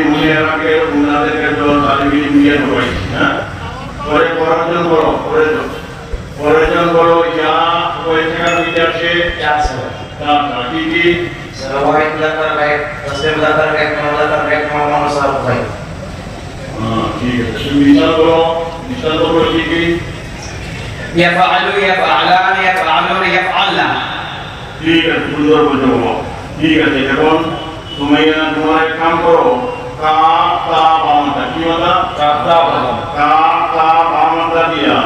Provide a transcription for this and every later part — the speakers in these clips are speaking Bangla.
মুনিয়ারাকে উনাদেরকে তো তালিবি দিয়ে দেয় হ্যাঁ পরে পরজন বড় ইয়া ওই থেকে বিদ্যার্থী আছে না কি সবাই লাগার লাইক তসবিহ লাগার লাইক লাগার লাইক মামা সাহেব ভাই ঠিক আছে মিসাল বলো কি يفعل يفعلان يفعلون يفعلن ঠিক আছে সুন্দর বলছো ঠিক আছে এখন তুমি তোমার এক কাম করো কা তা বামতা কি বলা কা তা বামতা দিয়া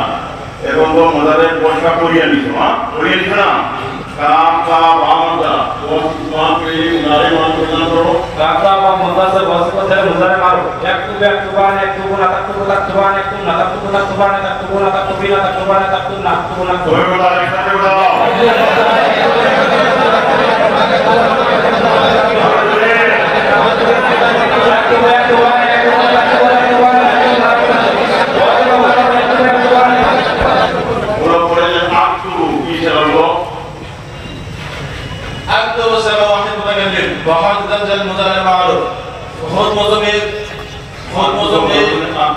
এখন তো মজারের পয়সা করিয়া নিছো হ্যাঁ করিয়া নিছো না কা তা বামতা ও তোমাকে নারে মান করো কা তা বামতা সে বস কথা মুজারে মারো একটুবান একটুবুনা তাকতুবান একটুনা তাকতুবান তাকতুবিনা তাকতুনা তুমি বলা একসাথে বলো बहुत दर्जन मुजारे मारो बहुत मौजूद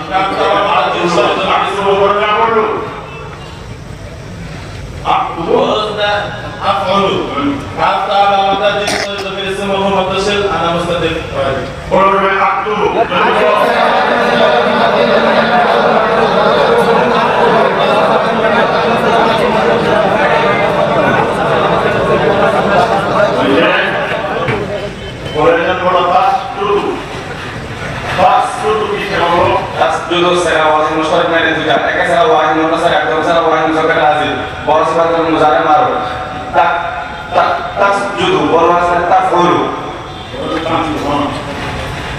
काम करवा आदि أفعل حتى بعد ذكر اسمه متصل أنا مستدل قولوا بالعقل Tasdudu secara wajib mustarik main itu kan? Eka secara wajib mustarik, atau secara wajib mustarik lazim. Boros sebagai muzare maru. Tak tasdudu, boros tafulu.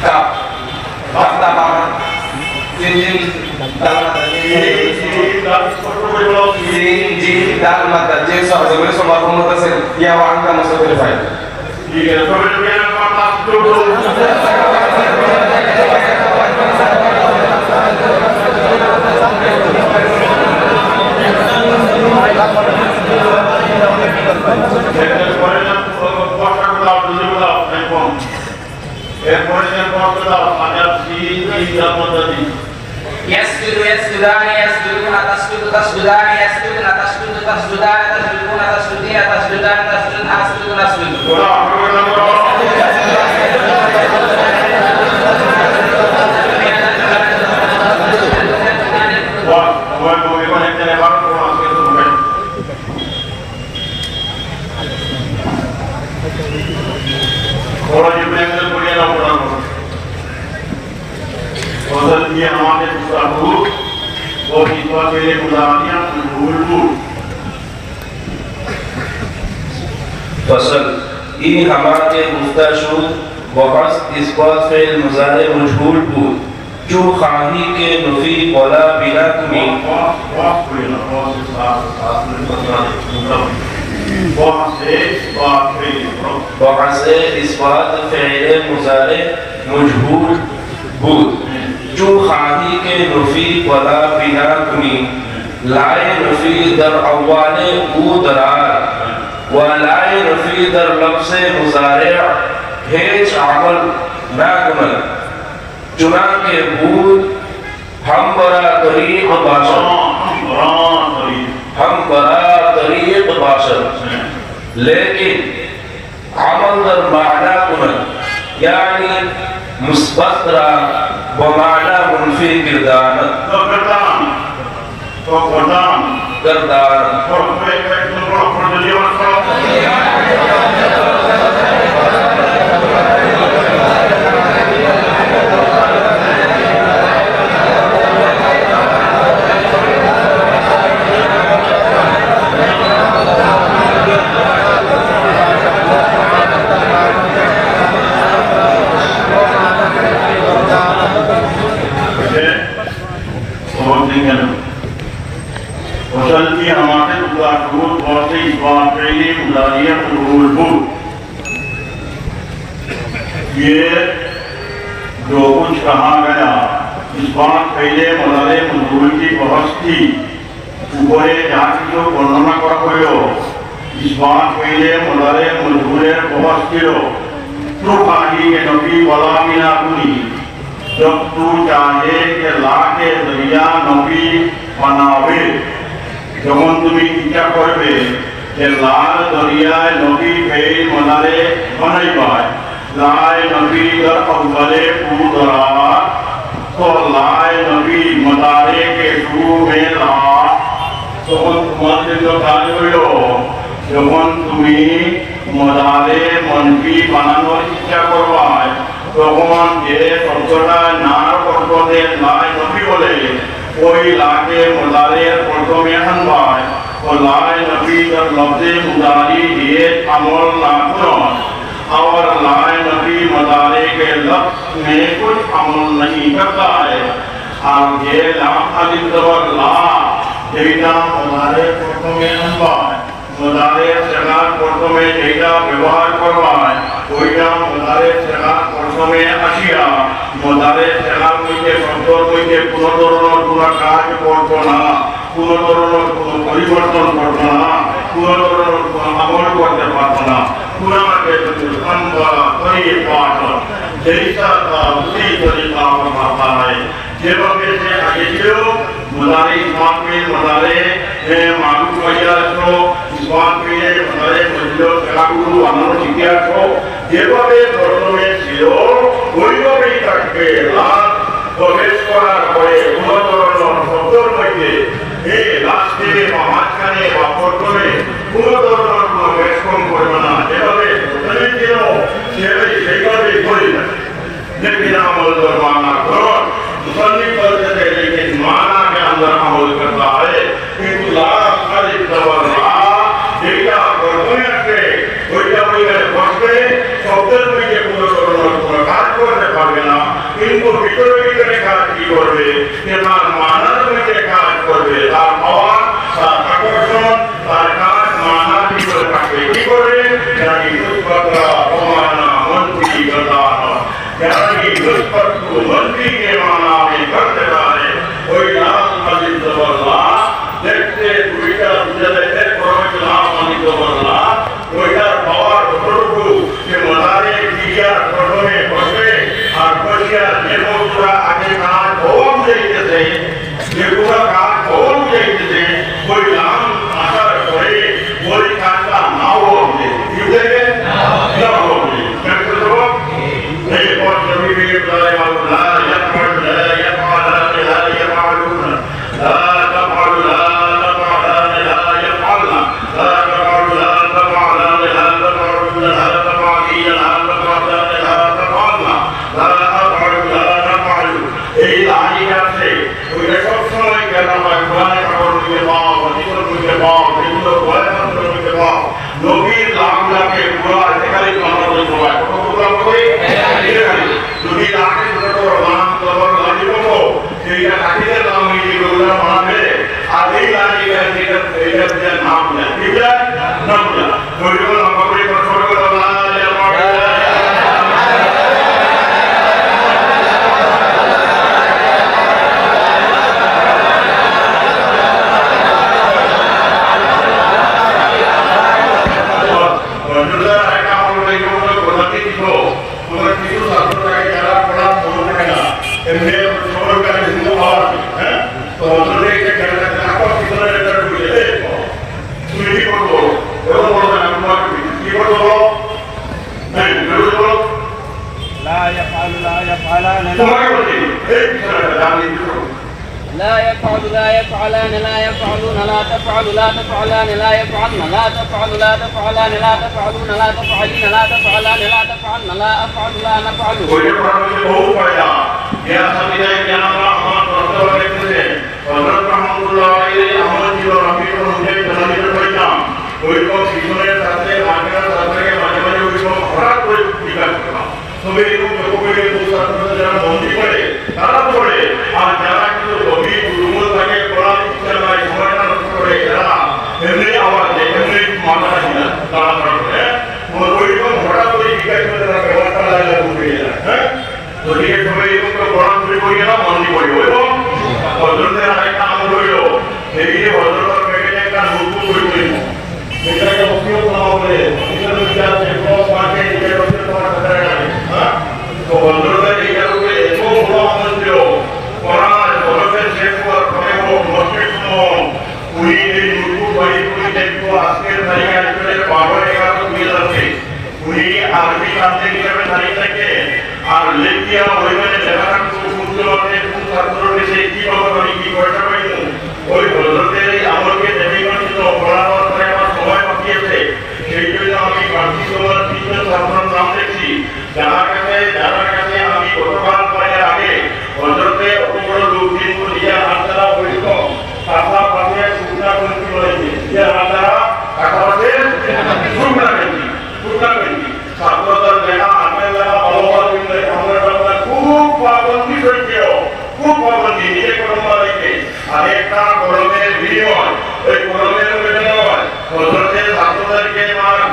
Tak apa? Jinjin dalam mata jin soal sebenarnya soal pemutusan ya wangka masuk ke file. Iya, kemudian tasdudu. يسجد يسجدان يسجدون تسجد تسجدان يسجدون تسجد تسجدان تسجدون تسجدين تسجدان تسجدون أسجد نسجد ये हमारे मुसाफिर और इतवा के लिए मुदारियां भूल फसल इन हमारे मुस्ताशुद बहस इस बात फेल मुजारे मजबूर बुद जो खाही के नफी बोला बिना तुम्हें बहस इस बात फेल मुजारे मजबूर बुद जो खाही के नफी वला बिना कुनी लाए नफी दर अव्वाले बूदरार व लाए नफी दर लफ्ज़े मुज़ारे हेच अमल नागमल चुना के बूद हम बरा तरीक़ बाशर लेकिन अमल दर माना कुनल यानी मुस्बत रा बमाना मुनफी किरदान ये जो कुछ कहा गया इस बात पहले मदारे मजबूर की बहस थी ऊपरे जहाँ की जो वर्णना करा हुए इस बात पहले मदारे मजबूर बहस किलो तो कहानी के नबी वाला मिला कुनी जब तू चाहे कि लाके दरिया नबी बनावे যখন তুমি ইচ্ছা করবে যে লাল দরিয়ায় নবী ফের মনারে বানাইবাই লাই নবী দর अव्वले पूरा तो লাই নবী মদারে के शुरू में ला তখন তোমাদের তো কাজ হইল যখন তুমি মদারে মনবি বানানোর ইচ্ছা করবাই তখন যে শব্দটা নার পর্বতে লাই নবী বলে ওই লাকে মুদারের প্রথমে আনবাই ও লাই নবী দর লফজে মুদারি দিয়ে আমল না করন और लाई नबी मुदारे के लफ्ज में कुछ अमल नहीं करता है और ये लाम अलिफ जबर ला যেটা মুদারে প্রথমে আনবাই মুদারে সেগার প্রথমে যেটা ব্যবহার করবাই ওইটা মুদারে সেগার প্রথমে আসিয়া মুদারে সেগার মধ্যে শব্দর মধ্যে কোনো ধরনের কোনো কাজ করতো না কোনো ধরনের কোনো পরিবর্তন করতো না কোনো ধরনের কোনো আমল করতে পারতো না পুরাকে সম্ভব করিয়ে পাঠ जैसा था उसी तरीका फरमाता है যেভাবে সে আগে ছিল মুদারে ইসমাইল মুদারে মালুক মাইয়াছো ইসমাইল মুদারে মজলো সেগাগুলো বানানো শিখিয়াছো যেভাবে প্রথমে ছিল ওইভাবেই থাকবে আর প্রবেশ করার পরে কোনো ধরনের শব্দর মধ্যে এই লাস্টে বা মাঝখানে বা প্রথমে কোনো ধরনের কোনো বেশকম করবে না যেভাবে প্রথমে ছিল সেইভাবে করি না लेकिन अमल दरमाना करो मुसन्निफ करते थे लेकिन माना के अंदर अमल करता है किंतु लाख अलिफ जबर ला যেটা প্রথমে আসে ওইটা ওইখানে বসবে শব্দের মধ্যে কোনো ধরনের কোনো কাজ করতে পারবে না কিন্তু ভিতরে ভিতরে কাজ কি করবে তার মানার মধ্যে কাজ করবে তার পাওয়ার তার আকর্ষণ তার কাজ মানার ভিতরে থাকবে কি করবে জানি মুসবাতা প্রমাণা মন্ত্রী গতানো यानी मुस्बत को मंत्री के माना में करते रहे कोई नाम अली जबरला देखते दुईटा जले एक प्रवच नाम अली जबरला कोई यार पावर बड़ू के मनारे किया छोड़ो में बसे और बसिया देखो पूरा आगे कान होम जाइए थे ये पूरा कान होम जाइए थे कोई नाम आशा करे कोई कांटा ना होम दे क्यों देंगे ना होम दे कैसे तो नहीं और नबी भी बुलाए ला यफअल ला यफअल ला यफअलून ला तफअल ला तफअल ला यफअल ला तफअल ला तफअल ला तफअल ला तफअल ला तफअल ला तफअल ला तफअल ला तफअल এই লাইয়া से ওই সব সময় কেন হয় কোরআনে কাগজে পাও হাদিসে পাও এগুলো কোরআনে পাও নবীর লামলাকে পুরো একালি বানানো হয় কত পুরো করে যদি আগে ছোট নাম তখন লাগিব সেইটা কাটিতে নাম এইগুলো বানাবে আর এই লাইয়া এটা নাম না ঠিক আছে নাম না ওইগুলো নাম করে ছোট করে لا يفعلان لا يفعلون لا تفعل لا تفعلان لا يفعلن لا تفعل لا تفعلان لا تفعلون لا تفعلين لا تفعلان لا تفعلن لا أفعل لا نفعل कोई प्रॉब्लम से बहुत पड़ेगा यह समझे क्या नाम हम रसूल कहते हैं हजरत रहमतुल्लाह अलैहि अमल की और अभी तो मुझे जनानी में पड़ता कोई को किसने साथे आगे साथे के माने माने उसको हरा कोई दिक्कत करना तो मेरे को कोई दूसरा जरा मोंदी पड़े तारा पड़े और जरा की तो भी गुरुमुल ताके कुरान चला समझना पड़े जरा हमने आवाज दे हमने माना है तारा पड़े वो कोई को हरा कोई दिक्कत करना व्यवस्था लगा हुई है तो ये समय को कुरान पूरी कोई ना मोंदी कोई हो हजरत ने आए काम होयो ये हजरत कहने का रूप कोई बेटा का उपयोग ना होले इधर विचार से को मार्केट के रोज तो करेगा हां तो हजरत ने ये रूप को হিসাবে দাঁড়িয়ে থাকে আর লেখিয়া ওইখানে লেখা থাকতো কুঞ্জমানের কোন ছাত্রকে সে কি বাবা আমি কি পয়সা পাইব ওই হজরতের এই আমলকে দেখে কিন্তু পড়ানোর পরে আমার সময় বাকি আছে সেই জন্য আমি বাকি তোমার তিনজন ছাত্রের নাম দেখছি যার কাছে আমি গতকাল পরের আগে হজরতে অত বড় লোক কিন্তু নিজের হাত দ্বারা বৈঠক কাঁথা পাশে শুকনা গন্তি বলেছে নিজের হাত দ্বারা কাঁথা পাশে শুকনা গন্তি ছাত্রদের লেখা হাতের লেখা ভালোভাবে কিন্তু আমরা খুব পাবন্দি হয়েছে খুব পাবন্দি নিজে কলম রেখে আর একটা কলমের বিনিময় ওই কলমের বিনিময় হজরতের ছাত্রদেরকে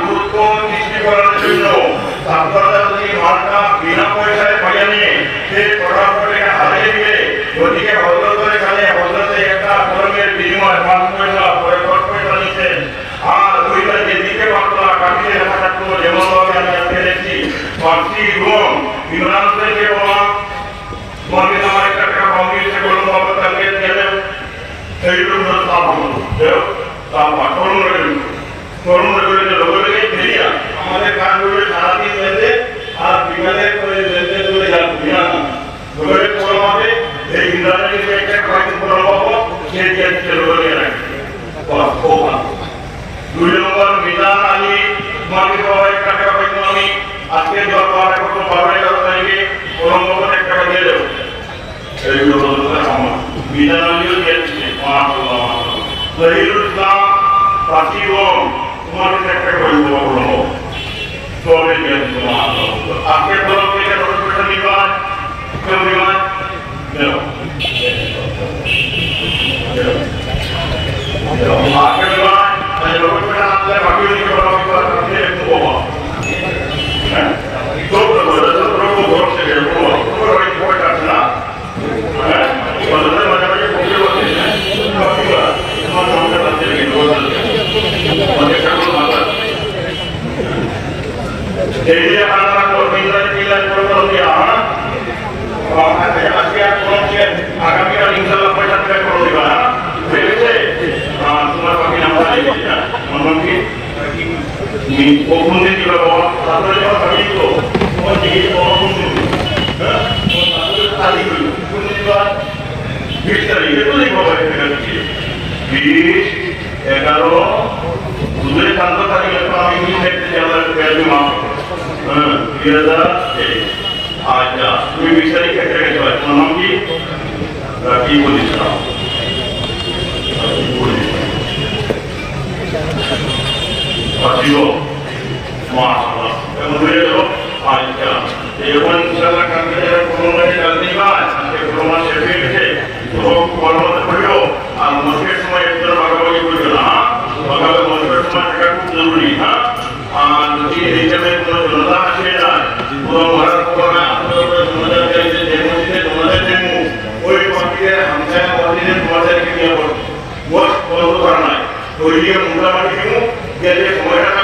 গুরুত্ব সৃষ্টি করার জন্য ছাত্ররা যদি মালটা বিনা পয়সায় পাইয়া নিয়ে সে পড়াশোনাকে হারিয়ে দিলে ওদিকে হজরতের এখানে হজরতে একটা কলমের বিনিময় 5 পয়সা পরে 10 পয়সা নিচ্ছেন আর ওইটা যেদিকে মাত্রা কাটিয়ে লেখা থাকতো যেমনভাবে আমি আজকে দেখছি পার্সি এবং ইমরানদেরকে বলা তোমাকে আমার একটা টাকা কম দিয়েছে কলম বাবা তাকে দিয়ে দেব সেইগুলো তাপ হলো তাপ কলম রেখে লোকের ফেরিয়া আমাদের কাজগুলো সারাদিন লেনতে আর বিকালে করে লেনতে চলে যাবো লোকের কলম হবে এই ইন্দ্রাণী একটা কয়েকদিন কলম পাবো সে দিয়ে দিচ্ছে লোকের রাখছে দুই নম্বর মিজান আলী তোমাকে বাবা একটা টাকা পাইতো আমি আজকে জল পাওয়া করতে পারবে 11 তারিখে কলম বাবা একটা টাকা দিয়ে দেবো এইগুলো আমার মিজান আলীও দিয়ে দিচ্ছে শহীদুল ইসলাম পার্সিবন তোমাকে একটা করে দেবো কলম সবে দিয়ে দিচ্ছে আজকে কলম থেকে 10 পয়সা নিবান কেউ নিবান আজকে নিবান লোকের পেটা আনলে বাকি দিকে কলম করতে একটু বাবা হ্যাঁ তো ঘর থেকে পয়সা আছে না হ্যাঁ বলতে মাঝে মাঝে পৌঁছে বলছে তোমার নামটা বলতে অনেক সকল মাতা এই যে আপনারা কর্মীদের কিলার করে দিয়া আজকে আর কলমকে আগামীকাল ইনশাআল্লাহ পয়সা থেকে করে দিবা বুঝেছে তোমার বাকি নামটা লিখে না মনে কি কখন দিন দিবা বাবা তারপরে যখন বাকি তো তোমার দিকে কখন দিন হ্যাঁ তারপরে তারিখ হইল কোন দিন দিবা 20 তারিখে তো লিখবো বাকি 20 11 দুধের শান্ত তারিখে তো আমি কি দেখতে আমার ভ্যালু মাপ হ্যাঁ 2001 আচ্ছা তুমি 20 তারিখে একটা গেছো তোমার নাম কি বলিছিলাম পাঠিও মাশাআল্লাহ এমন হয়ে গেল আচ্ছা এখন ইনশাআল্লাহ কালকে কোরবানি কালকে বাদ আজকে কোরবানি শেষ হয়ে গেছে তো কোরবানি করিও আর মসজিদের সময় একটু ভাগাভাগি করিও না ভাগাভাগি মসজিদের সময় থাকা খুব জরুরি হ্যাঁ আর যদি এইখানে কোনো জনতা আসে না কোনো ভারত কোরআন আপনাদের জনতা চাইছে যে মসজিদে জনতা জন্ম ওই মসজিদের হামসায় মসজিদের তোমাদেরকে নিয়ে মোট বন্ধ করা নাই ওই দিয়ে মোটামুটি গেলে সময়টা